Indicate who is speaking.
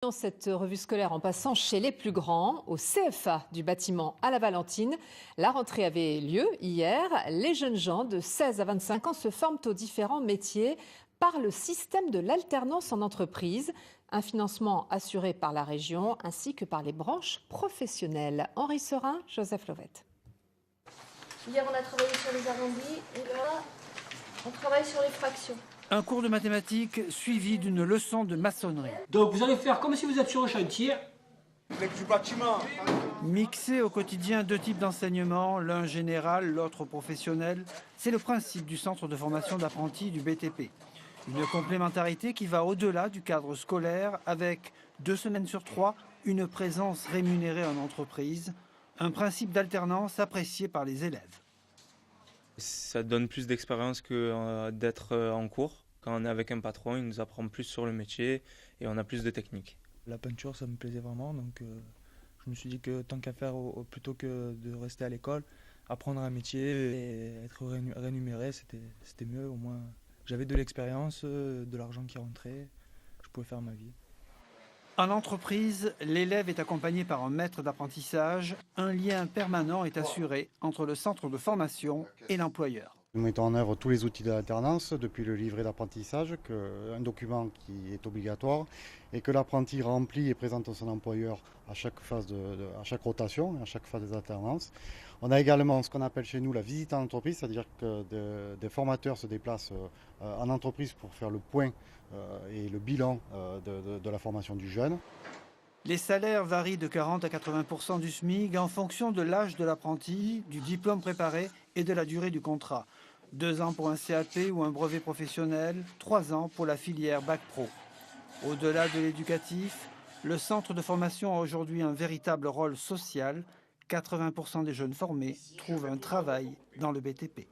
Speaker 1: Dans cette revue scolaire, en passant chez les plus grands, au CFA du bâtiment à la Valentine, la rentrée avait lieu hier. Les jeunes gens de 16 à 25 ans se forment aux différents métiers par le système de l'alternance en entreprise, un financement assuré par la région ainsi que par les branches professionnelles. Henri Serin, Joseph Lovette.
Speaker 2: Hier, on a travaillé sur les arrondis et là, on travaille sur les fractions.
Speaker 3: Un cours de mathématiques suivi d'une leçon de maçonnerie.
Speaker 4: Donc vous allez faire comme si vous êtes sur un chantier.
Speaker 5: Avec du bâtiment.
Speaker 3: Mixer au quotidien deux types d'enseignement, l'un général, l'autre professionnel, c'est le principe du centre de formation d'apprentis du BTP. Une complémentarité qui va au-delà du cadre scolaire avec 2 semaines sur 3, une présence rémunérée en entreprise, un principe d'alternance apprécié par les élèves.
Speaker 6: Ça donne plus d'expérience que d'être en cours. Quand on est avec un patron, il nous apprend plus sur le métier et on a plus de technique.
Speaker 7: La peinture, ça me plaisait vraiment, donc je me suis dit que tant qu'à faire, plutôt que de rester à l'école, apprendre un métier et être rémunéré, c'était mieux. Au moins, j'avais de l'expérience, de l'argent qui rentrait, je pouvais faire ma vie.
Speaker 3: En entreprise, l'élève est accompagné par un maître d'apprentissage. Un lien permanent est assuré entre le centre de formation et l'employeur.
Speaker 8: Nous mettons en œuvre tous les outils de l'alternance, depuis le livret d'apprentissage, un document qui est obligatoire et que l'apprenti remplit et présente à son employeur à chaque phase à chaque rotation, à chaque phase des alternances. On a également ce qu'on appelle chez nous la visite en entreprise, c'est-à-dire que des formateurs se déplacent en entreprise pour faire le point et le bilan de la formation du jeune.
Speaker 3: Les salaires varient de 40 à 80% du SMIC en fonction de l'âge de l'apprenti, du diplôme préparé et de la durée du contrat. 2 ans pour un CAP ou un brevet professionnel, 3 ans pour la filière Bac Pro. Au-delà de l'éducatif, le centre de formation a aujourd'hui un véritable rôle social. 80% des jeunes formés trouvent un travail dans le BTP.